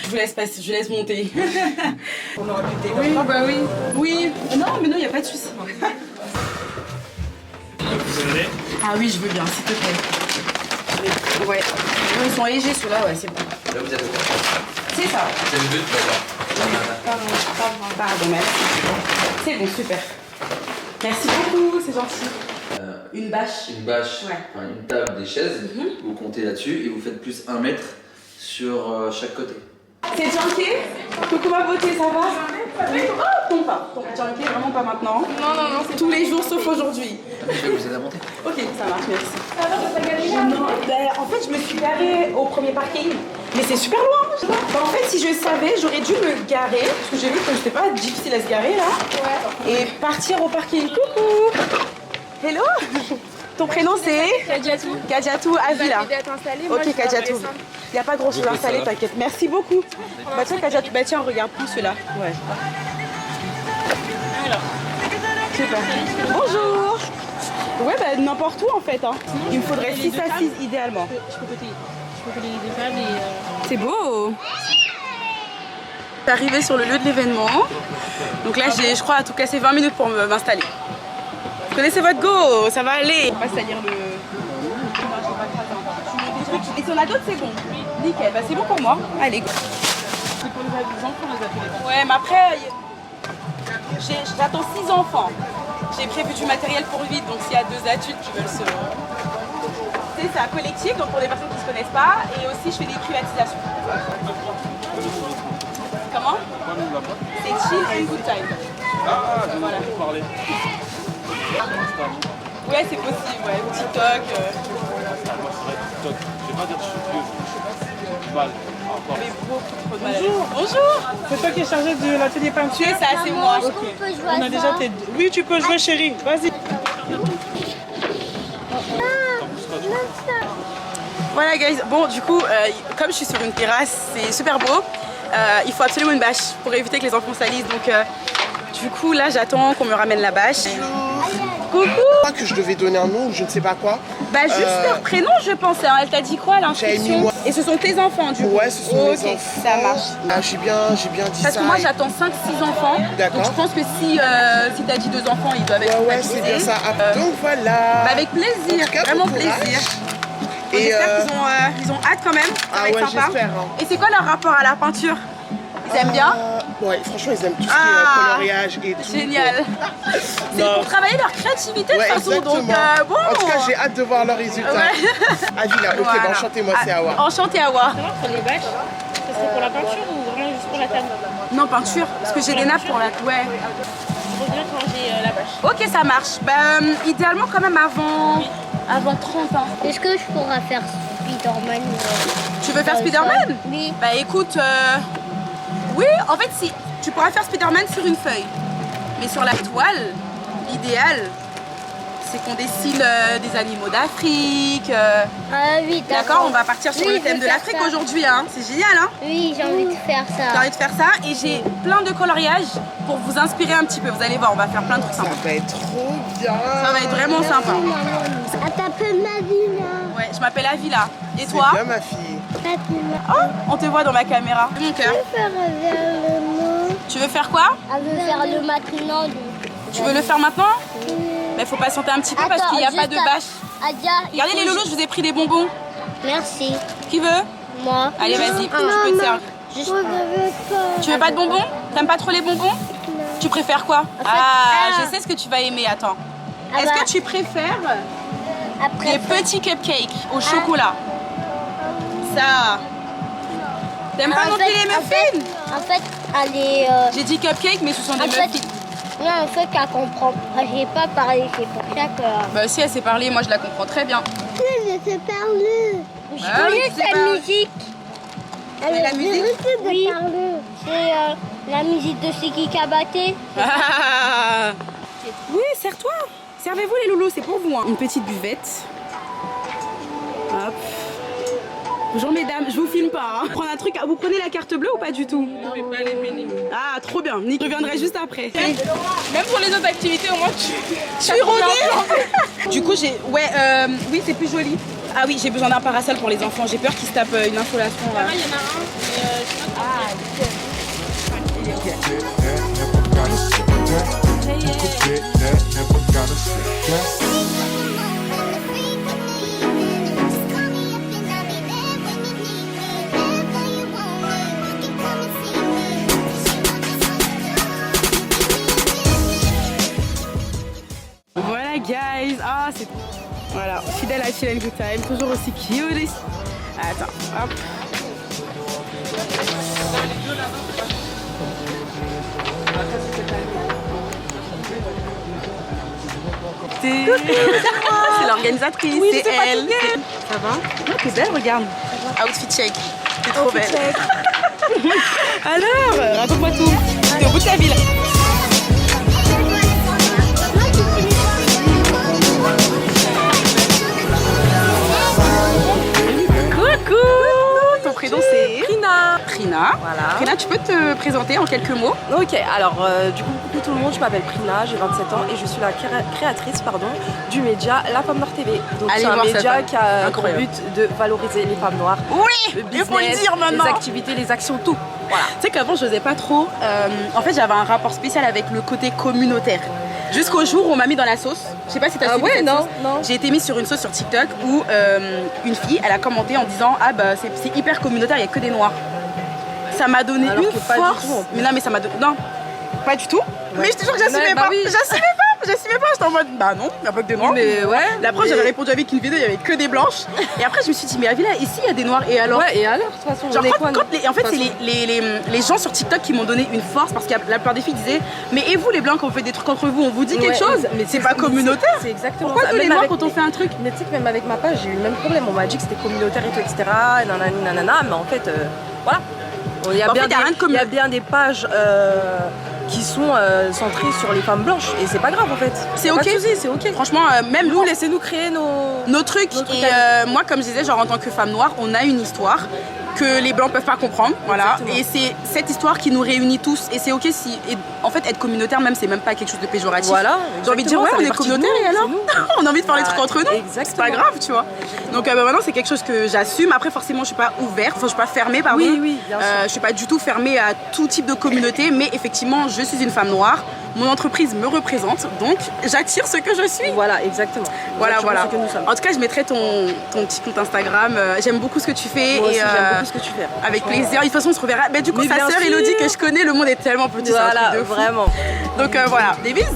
Je vous laisse passer. Je laisse monter. On aura plus de débat. Oui, bah oui. Oui. Non, mais non, il n'y a pas de souci. Ah oui, je veux bien, s'il te plaît. Ouais. Ils sont légers, ceux-là. Ouais, c'est bon. Là, vous êtes au courant. C'est ça. C'est le but, d'accord. Pardon, merci. C'est bon, super. Merci beaucoup, c'est gentil. Une bâche. Une bâche, Ouais. enfin, une table, des chaises, vous comptez là-dessus et vous faites plus 1 mètre sur chaque côté. C'est Junké. Coucou ma beauté, ça va? Oh, tombe pas. Junké, vraiment pas maintenant. Non, c'est tous les jours sauf aujourd'hui. Je vais vous aider à monter. Ok, ça marche, merci. Non, ben, en fait, je me suis garée au premier parking. Mais c'est super loin. Ben, en fait, si je savais, j'aurais dû me garer. Parce que j'ai vu que c'était pas difficile à se garer là. Ouais. Et partir au parking. Coucou. Hello. Ton prénom c'est Kadiatou. Kadiatou Avila. Ok, Kadiatou. Il Il n'y a pas grand chose à installer, t'inquiète. Merci beaucoup. Bah tiens, Kadiatou, bah tiens, regarde plus ceux-là. Ouais. Alors. Super. Bonjour. Ouais, bah n'importe où en fait. Hein. Il me faudrait 6 à 6 idéalement. Je peux coller les deux tables et... C'est beau. Je suis arrivée sur le lieu de l'événement. Donc là, j'ai, je crois, à tout casser 20 minutes pour m'installer. Vous connaissez votre go, ça va aller. On va salir le... Et si on a d'autres, c'est bon. Nickel, bah c'est bon pour moi. Allez, go. C'est pour les enfants, les appeler. Ouais, mais après, j'attends 6 enfants. J'ai prévu du matériel pour 8, donc s'il y a 2 adultes qui veulent se... C'est un collectif, donc pour les personnes qui ne se connaissent pas. Et aussi, je fais des privatisations. Comment? C'est chill and good time. Ah, je Voilà. vais parler. Ouais, c'est possible, ouais. TikTok. Moi, c'est vrai, TikTok. Je vais pas dire que je suis vieux. Je suis mal. Encore. Mais beaucoup trop de mal. Bonjour. Bonjour. C'est toi qui es chargé de l'atelier peinture? C'est ça, c'est moi. On a déjà tes... Oui, tu peux jouer, chérie. Vas-y. Voilà, guys. Bon, du coup, comme je suis sur une terrasse, c'est super beau. Il faut absolument une bâche pour éviter que les enfants salissent. Donc, du coup, là, j'attends qu'on me ramène la bâche. Coucou. Pas que je devais donner un nom ou je ne sais pas quoi. Bah, juste leur prénom, je pensais. Hein. Elle t'a dit quoi, J'avais mis l'inscription? moi. Et ce sont tes enfants, du coup? Ouais, ce sont mes Ok, enfants. ça marche. Ah, j'ai bien dit Parce ça. que moi, j'attends 5-6 enfants. D'accord. Donc, je pense que si t'as dit 2 enfants, ils doivent être Ouais, c'est bien ça. Ah, donc voilà. Bah, avec plaisir, En tout cas, vraiment bon courage. plaisir. Et J'espère qu'ils ont hâte quand même. Ça ah va être ouais, sympa. j'espère. Hein. Et c'est quoi leur rapport à la peinture? Ils aiment bien? Ouais, franchement, ils aiment tout ce qui Ah, est coloriage et tout. Génial. C'est Non. pour travailler leur créativité de Ouais, toute façon. exactement. Donc, bon. En tout cas, j'ai hâte de voir leurs résultats. Ouais. Avila, ok, Voilà. bah, enchantez-moi, c'est Awa. Enchanté Awa. Pour les bâches, ça serait pour la peinture ou vraiment juste pour la table? Non, peinture. Parce que j'ai des nappes pour la. Ouais. Je reviens quand j'ai la bâche. Ok, ça marche. Bah, idéalement, quand même avant 30 ans. Est-ce que je pourrais faire Spider-Man Tu veux faire Spider-Man? Oui. Bah, écoute. Oui, en fait, si. Tu pourras faire Spider-Man sur une feuille. Mais sur la toile, l'idéal, c'est qu'on dessine des animaux d'Afrique. Ah oui, D'accord, on va partir sur Oui, le je thème veux de faire l'Afrique ça. aujourd'hui, hein. C'est génial, hein. Oui, j'ai envie de faire J'ai ça. envie de faire ça et j'ai plein de coloriages pour vous inspirer un petit peu. Vous allez voir, on va faire plein de trucs Ça sympas. va être trop bien. Ça va être vraiment sympa. Ah, t'appelles ma vie là. Ouais, je m'appelle Avila. Et C'est toi? bien, ma fille. Fatima. Oh, on te voit dans ma caméra. Mon cœur. Je veux faire le mot. Tu veux faire quoi? Elle veut faire le maintenant. Tu veux le faire maintenant? Mais faut patienter un petit peu parce qu'il n'y a pas de bâche. Adia, Regardez les loulous, je vous ai pris des bonbons. Merci. Qui veut? Moi. Allez, vas-y, tu peux te servir. Tu veux pas de bonbons? T'aimes pas trop les bonbons? Tu préfères quoi? Je sais ce que tu vas aimer, attends. Ah Est-ce bah. que tu préfères Après, les petits cupcakes au chocolat? Ça. T'aimes pas non plus les muffins? En fait, elle est. J'ai dit cupcake, mais ce sont des En fait, muffins. non, en fait, elle comprend. J'ai pas parlé, c'est pour ça que. Bah si elle sait parler, moi je la comprends très bien. Je sais parler. Je Ah oui, connais tu sais sa parler. musique. connais la musique? Oui. C'est la musique de Siki Kabaté. Oui, serre-toi. Servez-vous les loulous, c'est pour vous. Hein. Une petite buvette. Hop. Bonjour mesdames, je vous filme pas. Hein. Prendre un truc. Vous prenez la carte bleue ou pas du tout? Ah, trop bien. Je reviendrai juste après. Même pour les autres activités, au moins tu suis rodée. Du coup, oui, c'est plus joli. Ah oui, j'ai besoin d'un parasol pour les enfants. J'ai peur qu'ils se tapent une insolation. Il y en a un, mais Voilà, guys. Ah, c'est... Voilà, fidèle à Chill and Good Time. Toujours aussi cute. Attends, hop. C'est l'organisatrice, oui, c'est elle. Ça va? Oh, t'es belle, regarde. Outfit check. T'es trop belle. Alors, raconte-moi tout. T'es au bout de ta ville. Coucou. Ton prénom c'est Prina. Prina. Voilà. Prina, tu peux te présenter en quelques mots? Ok, alors du coup, coucou tout le monde, je m'appelle Prina, j'ai 27 ans et je suis la créatrice du média La Femme Noire TV. Donc c'est un média qui a pour but de valoriser les femmes noires. Oui, le business, il faut le dire maintenant. les activités, les actions, tout. Voilà. Tu sais qu'avant je n'osais pas trop. En fait, j'avais un rapport spécial avec le côté communautaire. Jusqu'au jour où on m'a mis dans la sauce. Je sais pas si t'as suivi cette sauce. Non. J'ai été mise sur une sauce sur TikTok où une fille, elle a commenté en disant ah bah c'est hyper communautaire, il y a que des noirs. Ça m'a donné alors une que force. pas du tout, mais non, mais ça m'a donné. Non, pas du tout. Ouais. Mais je te jure que j'assumais pas. Oui. J'assumais pas. J'étais en mode bah non, il n'y a pas que des noirs. Mais ouais. La preuve, j'avais répondu avec une vidéo, il y avait que des blanches. Et après, je me suis dit mais la villa ici, il y a des noirs. Et alors? Ouais, et alors de toute façon, genre en fait, c'est les gens sur TikTok qui m'ont donné une force parce que la plupart des filles disaient mais et vous les blancs quand on fait des trucs entre vous, on vous dit quelque chose? Mais c'est pas communautaire. C'est exactement pourquoi ça. tous les noirs quand on fait un truc? Mais tu sais que même avec ma page, j'ai eu le même problème. On m'a dit que c'était communautaire et tout, etc. Nanana, mais en fait, voilà. Il y a bien des pages qui sont centrées sur les femmes blanches et c'est pas grave en fait. C'est ok, c'est ok. Franchement, même nous, laissez-nous créer nos trucs. Et moi, comme je disais, genre en tant que femme noire, on a une histoire que les blancs peuvent pas comprendre, voilà. Exactement. Et c'est cette histoire qui nous réunit tous. Et c'est ok si, et en fait, être communautaire même, c'est même pas quelque chose de péjoratif. Voilà. J'ai envie de dire ouais, on est communautaire et alors on a envie de faire les trucs entre nous. C'est pas grave, tu vois. Donc maintenant, c'est quelque chose que j'assume. Après, forcément, je suis pas ouverte, enfin, je suis pas fermée, pardon. Oui, bien sûr. Je suis pas du tout fermée à tout type de communauté, mais effectivement, je suis une femme noire. Mon entreprise me représente, donc j'attire ce que je suis. Voilà, exactement. Voilà. En tout cas, je mettrai ton petit compte Instagram. J'aime beaucoup ce que tu fais. Moi aussi, j'aime beaucoup ce que tu fais. Avec plaisir. De toute façon, on se reverra. Mais du coup, sa sœur Elodie que je connais, le monde est tellement petit. Voilà, vraiment. Donc voilà, des bisous.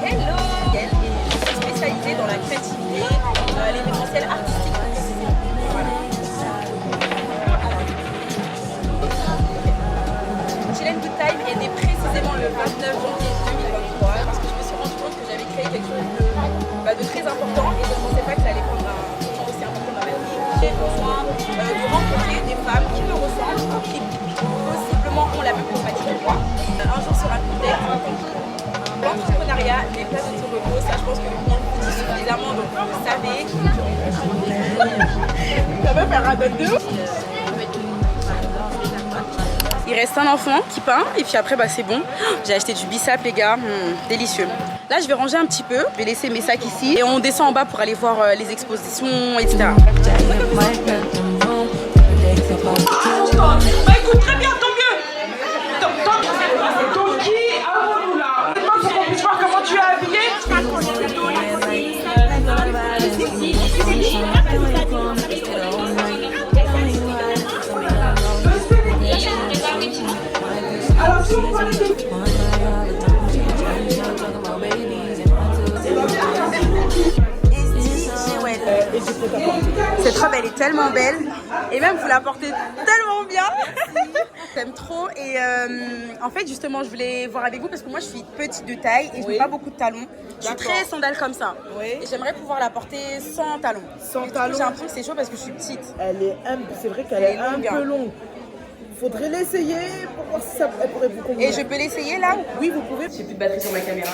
Hello. Elle est spécialisée dans la créativité, l'événementiel artistique. Chill and Good Time est né précisément le 29 janvier 2023 parce que je me suis rendu compte que j'avais créé quelque chose de très important et je ne pensais pas que ça allait prendre un temps aussi important dans ma vie. J'ai besoin de rencontrer des femmes qui me ressemblent, qui possiblement ont la même problématique que moi. Un jour sur un coup de tête, l'entrepreneuriat, les places de repos, ça je pense que on le dit suffisamment, donc vous le savez. Ça va faire un donne de ouf. Il reste un enfant qui peint et puis après bah c'est bon. J'ai acheté du bissap les gars, délicieux. Là je vais ranger un petit peu, je vais laisser mes sacs ici et on descend en bas pour aller voir les expositions, etc. Bah écoute, très bien, tant mieux. Donc qui avons-nous là? Moi, faut qu'on puisse voir comment tu es habillée. Cette robe elle est tellement belle et même vous la portez tellement bien. T'aimes trop et en fait justement je voulais voir avec vous parce que moi je suis petite de taille et je n'ai pas beaucoup de talons. Je suis très sandale comme ça. Et j'aimerais pouvoir la porter sans talons. Sans talons. J'ai l'impression que c'est chaud parce que je suis petite. C'est vrai qu'elle est un peu longue. Faudrait l'essayer pour voir si elle pourrait vous convenir. Et je peux l'essayer là? Oui, vous pouvez. J'ai plus de batterie sur ma caméra.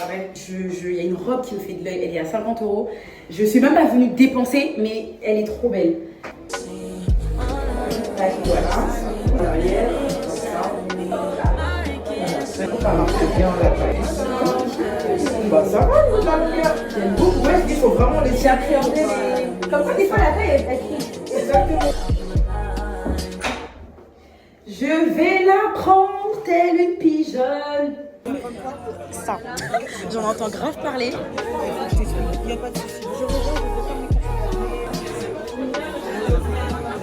Il y a une robe qui me fait de l'œil. Elle est à 50 €. Je suis même pas venue dépenser, mais elle est trop belle. Voilà. Derrière. Ça marche bien la taille. Bah ça va, j'aime beaucoup. Ouais, il faut vraiment les appréhender. Comme ça, des fois, la taille, elle crie. Exactement. Je vais la prendre telle une pigeonne. Ça, j'en entends grave parler.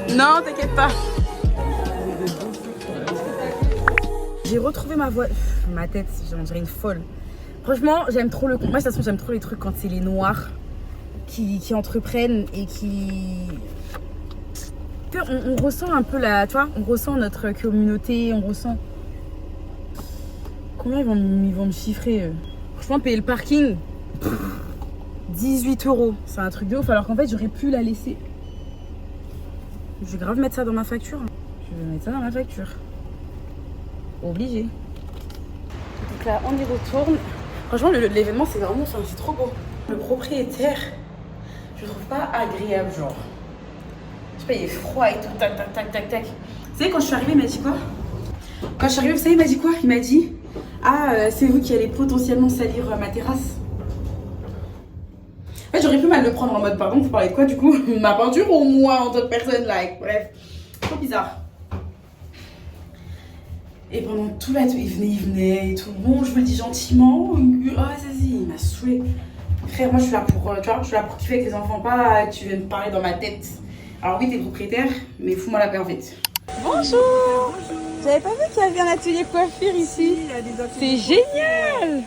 Non, t'inquiète pas. J'ai retrouvé ma voix. Ma tête, j'en dirais une folle. Franchement, j'aime trop le. Moi, de toute façon, j'aime trop les trucs quand c'est les noirs qui entreprennent et qui. On ressent un peu la. Tu vois, on ressent notre communauté, on ressent. Combien ils vont me chiffrer Franchement, payer le parking, 18 €. C'est un truc de ouf, alors qu'en fait, j'aurais pu la laisser. Je vais grave mettre ça dans ma facture. Je vais mettre ça dans ma facture. Obligé. Donc là, on y retourne. Franchement, l'événement, c'est vraiment. Enfin, c'est trop beau. Le propriétaire, je le trouve pas agréable, genre. Je sais pas, il est froid et tout. Tac, tac, tac, tac, tac. Vous savez, quand je suis arrivée, il m'a dit quoi? Quand je suis arrivée, vous savez, il m'a dit quoi? Il m'a dit ah, c'est vous qui allez potentiellement salir ma terrasse. En fait, j'aurais pu mal le prendre en mode pardon, vous parlez de quoi du coup? Ma peinture ou moi en tant que personne, like, bref. Trop bizarre. Et pendant tout là, il venait et tout. Bon, je vous le dis gentiment. Ah, vas-y, il m'a saoulé. Frère, moi je suis là pour, tu vois, je suis là pour kiffer avec les enfants, pas tu viens me parler dans ma tête. Alors oui, t'es propriétaire, mais fous-moi la paix en fait. Bonjour. J'avais pas vu qu'il y avait un atelier coiffure ici. C'est génial.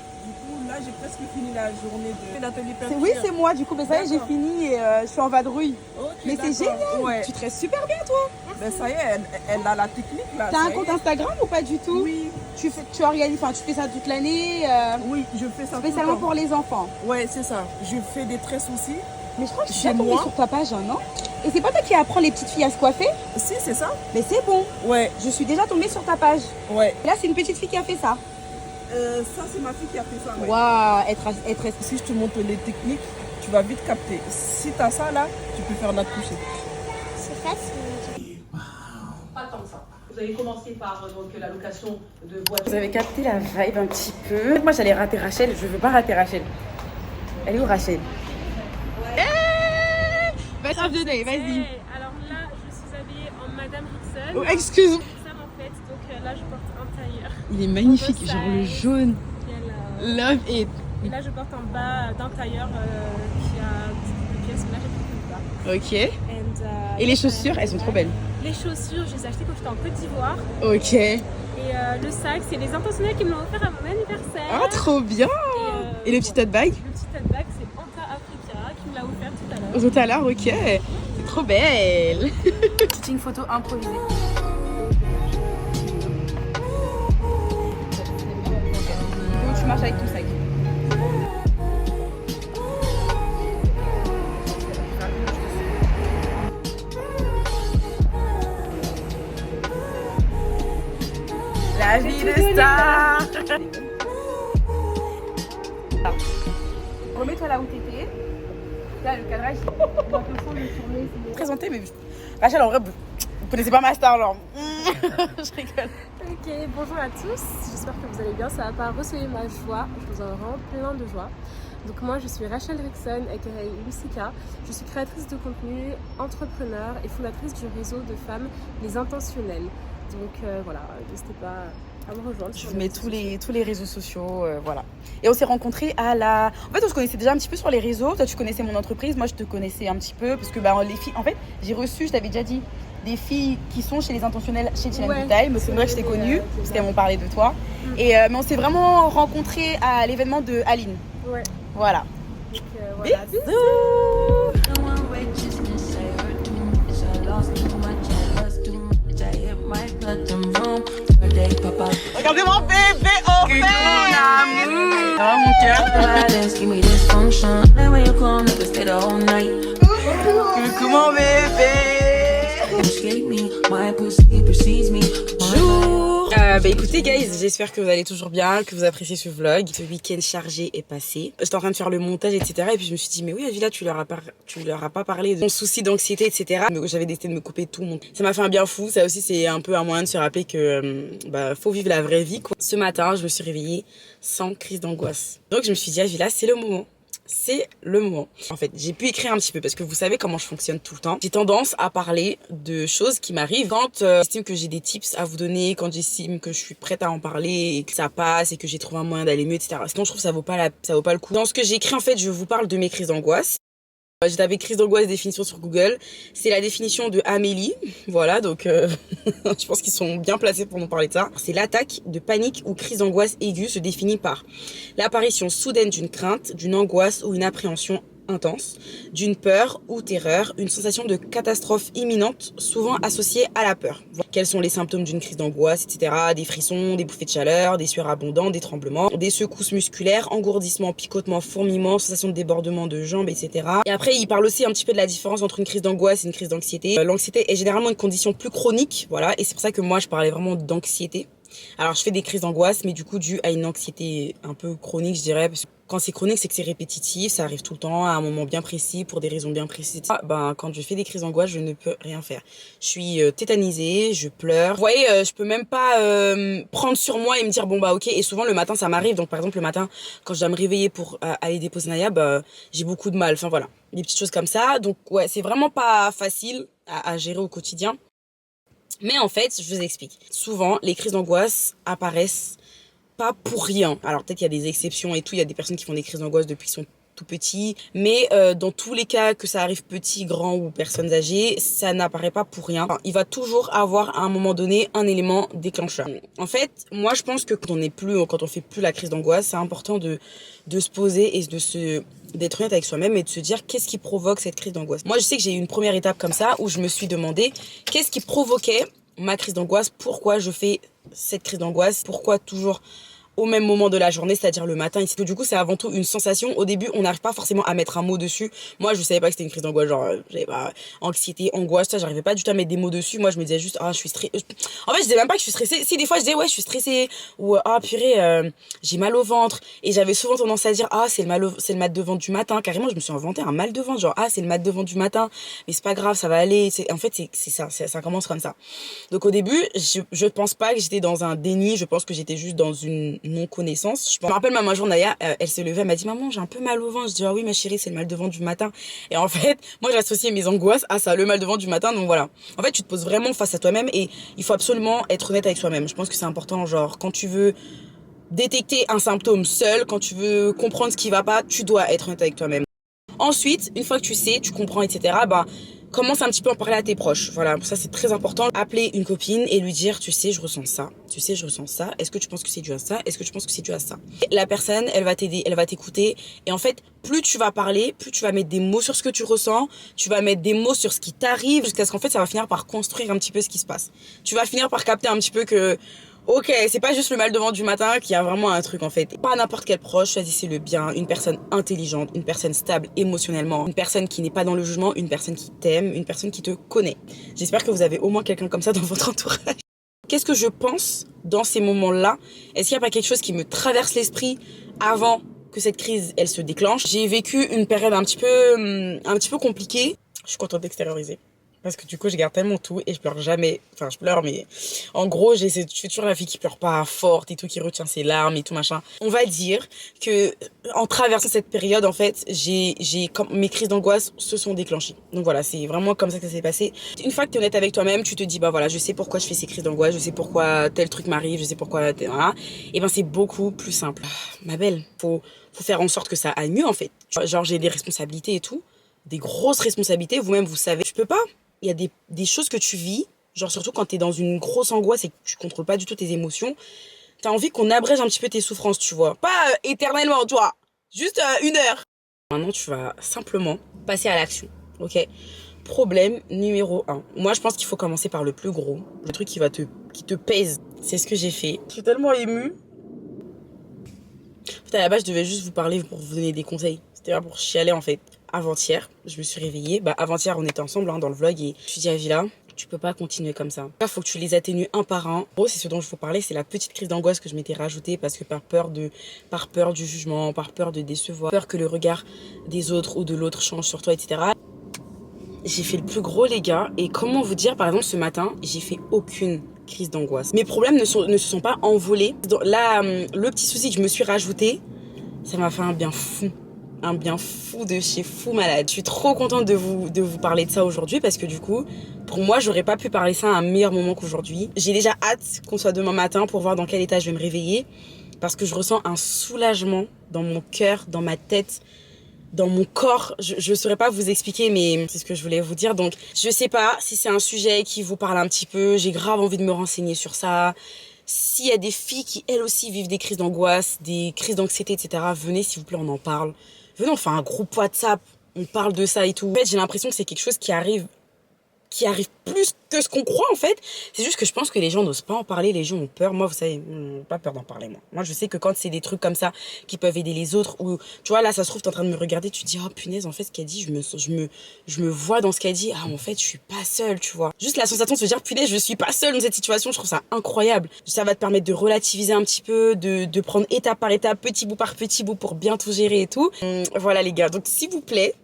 Là, j'ai presque fini la journée de l'atelier peinture. Oui, c'est moi, du coup, ben, ça y est, j'ai fini et je suis en vadrouille. Okay, mais c'est génial, ouais. Tu tresses super bien, toi. Ben, ça y est, elle a la technique là. T'as un compte Instagram ou pas du tout? Oui. Tu organises, enfin, tu fais ça toute l'année Oui, je fais ça spécialement pour les enfants. Ouais, c'est ça. Je fais des tresses aussi. Mais je crois que je suis tombée sur ta page, hein, non? Et c'est pas toi qui apprends les petites filles à se coiffer? Si, c'est ça. Mais c'est bon. Ouais. Je suis déjà tombée sur ta page. Ouais. Et là, c'est une petite fille qui a fait ça. Ça, c'est ma fille qui a fait ça. Ouais. Waouh, Si je te montre les techniques, tu vas vite capter. Si tu as ça là, tu peux faire notre coucher. C'est facile. Pas tant que ça. Vous avez commencé par donc, la location de voitures. Vous avez capté la vibe un petit peu. Moi, j'allais rater Rachel. Je veux pas rater Rachel. Elle est où Rachel? Vas-y. Alors là, je suis habillée en Madame Rickson. Oh, excuse-moi. En fait, donc là, je porte un tailleur. Il est magnifique, genre le jaune. Love it. Et là, je porte en bas d'un tailleur qui a des pièces. Là, j'ai pris le bas. Ok. Et les chaussures, elles sont trop belles. Les chaussures, je les ai achetées quand j'étais en Côte d'Ivoire. Ok. Et le sac, c'est les intentionnels qui me l'ont offert à mon anniversaire. Ah, trop bien. Et le petit tote bag? Le petit tote bag, c'est Anta Africa qui me l'a offert tout à l'heure. Tout à l'heure, ok. C'est trop belle. C'est une photo improvisée. Donc tu marches avec ton sac. La vie de star. Remets-toi là où t'étais. Là, le cadrage, présenté, mais Rachel, en vrai, vous connaissez pas ma star, genre. Je rigole. Ok, bonjour à tous, j'espère que vous allez bien, ça va pas recevoir ma joie, je vous en rends plein de joie. Donc moi je suis Rachel Rickson, aka Lucika, je suis créatrice de contenu, entrepreneur et fondatrice du réseau de femmes Les Intentionnelles. Donc voilà, n'hésitez pas à me rejoindre. Je vous mets tous les réseaux sociaux, voilà. Et on s'est rencontrés à la... En fait, on se connaissait déjà un petit peu sur les réseaux. Toi, tu connaissais mon entreprise, moi, je te connaissais un petit peu. Parce que les filles... En fait, j'ai reçu, je t'avais déjà dit, des filles qui sont chez Les Intentionnelles, chez Challenge Time. C'est vrai que je t'ai connue, parce qu'elles m'ont parlé de toi. Et, mais on s'est vraiment rencontrés à l'événement de Aline. Ouais. Voilà. Donc, voilà. Bisous. Let them roam. Regardez mon bébé, oh bébé. Ah mon cœur. Coucou mon bébé. Bah écoutez guys, j'espère que vous allez toujours bien, que vous appréciez ce vlog. Ce week-end chargé est passé. J'étais en train de faire le montage, etc. Et puis je me suis dit, mais oui, Avila, tu leur as pas parlé de mon souci d'anxiété, etc. J'avais décidé de me couper tout mon... Ça m'a fait un bien fou. Ça aussi, c'est un peu un moyen de se rappeler que faut vivre la vraie vie, quoi. Ce matin, je me suis réveillée sans crise d'angoisse. Donc je me suis dit, Avila, c'est le moment. C'est le moment. En fait, j'ai pu écrire un petit peu parce que vous savez comment je fonctionne tout le temps. J'ai tendance à parler de choses qui m'arrivent quand j'estime que j'ai des tips à vous donner, quand j'estime que je suis prête à en parler et que ça passe et que j'ai trouvé un moyen d'aller mieux, etc. Sinon, je trouve que ça vaut pas le coup. Dans ce que j'ai écrit, en fait, je vous parle de mes crises d'angoisse. J'ai tapé crise d'angoisse définition sur Google. C'est la définition de Amélie. Voilà, donc je pense qu'ils sont bien placés pour nous parler de ça. C'est l'attaque de panique ou crise d'angoisse aiguë se définit par l'apparition soudaine d'une crainte, d'une angoisse ou une appréhension intense, d'une peur ou terreur, une sensation de catastrophe imminente, souvent associée à la peur. Quels sont les symptômes d'une crise d'angoisse, etc. Des frissons, des bouffées de chaleur, des sueurs abondantes, des tremblements, des secousses musculaires, engourdissements, picotements, fourmillements, sensation de débordement de jambes, etc. Et après, il parle aussi un petit peu de la différence entre une crise d'angoisse et une crise d'anxiété. L'anxiété est généralement une condition plus chronique, voilà, et c'est pour ça que moi, je parlais vraiment d'anxiété. Alors, je fais des crises d'angoisse, mais du coup, dû à une anxiété un peu chronique, je dirais, parce que quand c'est chronique, c'est que c'est répétitif, ça arrive tout le temps, à un moment bien précis, pour des raisons bien précises. Quand je fais des crises d'angoisse, je ne peux rien faire. Je suis tétanisée, je pleure. Vous voyez, je peux même pas prendre sur moi et me dire, bon bah ok, et souvent le matin, ça m'arrive. Donc par exemple, le matin, quand je dois me réveiller pour aller déposer Naya, j'ai beaucoup de mal. Enfin voilà, des petites choses comme ça. Donc ouais, c'est vraiment pas facile à gérer au quotidien. Mais en fait, je vous explique. Souvent, les crises d'angoisse apparaissent pas pour rien. Alors peut-être qu'il y a des exceptions et tout, il y a des personnes qui font des crises d'angoisse depuis qu'ils sont tout petits, mais dans tous les cas, que ça arrive petit, grand ou personnes âgées, ça n'apparaît pas pour rien. Enfin, il va toujours avoir à un moment donné un élément déclencheur. En fait, moi je pense que quand on fait plus la crise d'angoisse, c'est important de se poser et d'être honnête avec soi-même et de se dire qu'est-ce qui provoque cette crise d'angoisse. Moi je sais que j'ai eu une première étape comme ça où je me suis demandé qu'est-ce qui provoquait ma crise d'angoisse, pourquoi je fais cette crise d'angoisse, pourquoi toujours au même moment de la journée, c'est-à-dire le matin. Et du coup, c'est avant tout une sensation. Au début, on n'arrive pas forcément à mettre un mot dessus. Moi, je savais pas que c'était une crise d'angoisse, genre, j'avais pas anxiété, angoisse, ça, j'arrivais pas du tout à mettre des mots dessus. Moi, je me disais juste, je suis stressée. En fait, je disais même pas que je suis stressée. Si, des fois, je disais, ouais, je suis stressée. Ou, purée, j'ai mal au ventre. Et j'avais souvent tendance à dire, c'est le mal de ventre du matin. Carrément, je me suis inventé un mal de ventre, genre, c'est le mal de ventre du matin. Mais c'est pas grave, ça va aller. En fait, c'est ça, ça commence comme ça. Donc, au début, je pense pas que j'étais dans un déni. Je pense que j'étais juste dans une non-connaissance. Je me rappelle, maman jour, Naya, elle s'est levée, elle m'a dit, maman, j'ai un peu mal au ventre. Je dis, oui, ma chérie, c'est le mal de ventre du matin. Et en fait, moi, j'associais mes angoisses à ça, le mal de ventre du matin. Donc voilà. En fait, tu te poses vraiment face à toi-même et il faut absolument être honnête avec soi-même. Je pense que c'est important, genre, quand tu veux détecter un symptôme seul, quand tu veux comprendre ce qui va pas, tu dois être honnête avec toi-même. Ensuite, une fois que tu sais, tu comprends, etc., commence un petit peu à en parler à tes proches. Voilà, pour ça c'est très important. Appeler une copine et lui dire, tu sais, je ressens ça. Tu sais, je ressens ça. Est-ce que tu penses que c'est dû à ça? Est-ce que tu penses que c'est dû à ça? La personne, elle va t'aider, elle va t'écouter. Et en fait, plus tu vas parler, plus tu vas mettre des mots sur ce que tu ressens. Tu vas mettre des mots sur ce qui t'arrive jusqu'à ce qu'en fait, ça va finir par construire un petit peu ce qui se passe. Tu vas finir par capter un petit peu que ok, c'est pas juste le mal de ventre du matin qui a vraiment un truc en fait. Pas n'importe quel proche, choisissez le bien, une personne intelligente, une personne stable émotionnellement, une personne qui n'est pas dans le jugement, une personne qui t'aime, une personne qui te connaît. J'espère que vous avez au moins quelqu'un comme ça dans votre entourage. Qu'est-ce que je pense dans ces moments-là? Est-ce qu'il n'y a pas quelque chose qui me traverse l'esprit avant que cette crise, elle se déclenche? J'ai vécu une période un petit peu compliquée. Je suis contente d'extérioriser. Parce que du coup, je garde tellement tout et je pleure jamais. Enfin, je pleure, mais en gros, je suis toujours la fille qui pleure pas forte et tout, qui retient ses larmes et tout machin. On va dire que en traversant cette période, en fait, mes crises d'angoisse se sont déclenchées. Donc voilà, c'est vraiment comme ça que ça s'est passé. Une fois que tu es honnête avec toi-même, tu te dis, voilà, je sais pourquoi je fais ces crises d'angoisse, je sais pourquoi tel truc m'arrive, je sais pourquoi, voilà. Et c'est beaucoup plus simple. Ma belle, faut faire en sorte que ça aille mieux, en fait. Genre, j'ai des responsabilités et tout. Des grosses responsabilités, vous-même, vous savez. Je peux pas. Il y a des choses que tu vis, genre surtout quand t'es dans une grosse angoisse et que tu contrôles pas du tout tes émotions, t'as envie qu'on abrège un petit peu tes souffrances, tu vois. Pas éternellement, tu vois. Juste 1 heure. Maintenant, tu vas simplement passer à l'action, ok? Problème numéro 1. Moi, je pense qu'il faut commencer par le plus gros. Le truc qui te pèse C'est ce que j'ai fait. Je suis tellement émue. Putain, à la base, je devais juste vous parler pour vous donner des conseils. C'était pas pour chialer en fait. Avant-hier, je me suis réveillée. Avant-hier, on était ensemble dans le vlog et je me suis dit à Villa, tu peux pas continuer comme ça. Il faut que tu les atténues un par un. En gros, c'est ce dont je vous parlais, c'est la petite crise d'angoisse que je m'étais rajoutée parce que par peur du jugement, par peur de décevoir, peur que le regard des autres ou de l'autre change sur toi, etc. J'ai fait le plus gros, les gars. Et comment vous dire, par exemple, ce matin, j'ai fait aucune crise d'angoisse. Mes problèmes ne se sont pas envolés. Là, le petit souci que je me suis rajouté, ça m'a fait un bien fou. Un bien fou de chez fou malade. Je suis trop contente de vous parler de ça aujourd'hui parce que du coup, pour moi, j'aurais pas pu parler ça à un meilleur moment qu'aujourd'hui. J'ai déjà hâte qu'on soit demain matin pour voir dans quel état je vais me réveiller parce que je ressens un soulagement dans mon cœur, dans ma tête, dans mon corps. Je saurais pas vous expliquer, mais c'est ce que je voulais vous dire. Donc, je sais pas si c'est un sujet qui vous parle un petit peu. J'ai grave envie de me renseigner sur ça. S'il y a des filles qui, elles aussi, vivent des crises d'angoisse, des crises d'anxiété, etc., venez, s'il vous plaît, on en parle. Venez, on fait un groupe WhatsApp, on parle de ça et tout. En fait, j'ai l'impression que c'est quelque chose qui arrive plus que ce qu'on croit, en fait. C'est juste que je pense que les gens n'osent pas en parler, les gens ont peur. Moi, vous savez, pas peur d'en parler, moi. Moi, je sais que quand c'est des trucs comme ça qui peuvent aider les autres, ou, tu vois, là, ça se trouve, t'es en train de me regarder, tu te dis, oh, punaise, en fait, ce qu'elle dit, je me vois dans ce qu'elle dit. Ah, en fait, je suis pas seule, tu vois. Juste la sensation de se dire, punaise, je suis pas seule dans cette situation, je trouve ça incroyable. Ça va te permettre de relativiser un petit peu, de prendre étape par étape, petit bout par petit bout pour bien tout gérer et tout. Voilà, les gars. Donc, s'il vous plaît,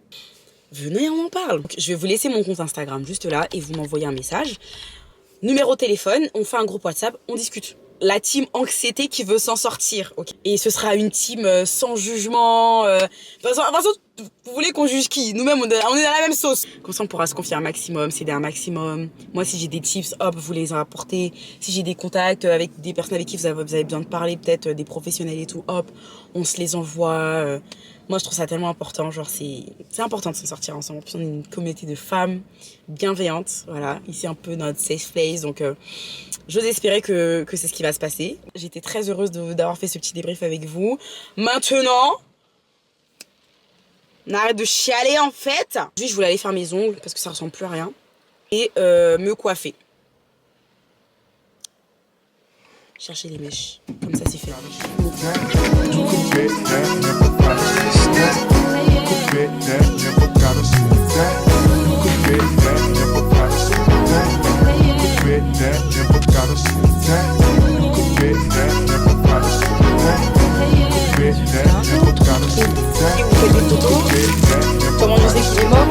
venez, on en parle. Donc, je vais vous laisser mon compte Instagram juste là et vous m'envoyez un message. Numéro de téléphone, on fait un groupe WhatsApp, on discute. La team anxiété qui veut s'en sortir. Okay. Et ce sera une team sans jugement. De toute façon, vous voulez qu'on juge qui? Nous-mêmes, on est dans la même sauce. Comme ça, on pourra se confier un maximum, s'aider un maximum. Moi, si j'ai des tips, hop, vous les en apportez. Si j'ai des contacts avec des personnes avec qui vous avez besoin de parler, peut-être des professionnels et tout, hop, on se les envoie. Moi, je trouve ça tellement important. Genre, c'est important de s'en sortir ensemble. En plus, on est une communauté de femmes bienveillantes. Voilà, ici un peu notre safe place. Donc, j'ose espérer que c'est ce qui va se passer. J'étais très heureuse d'avoir fait ce petit débrief avec vous. Maintenant, on arrête de chialer en fait. Juste, je voulais aller faire mes ongles parce que ça ressemble plus à rien. Et me coiffer. Chercher les mèches. Comme ça, c'est fait. Comment on sait qu'il est mort?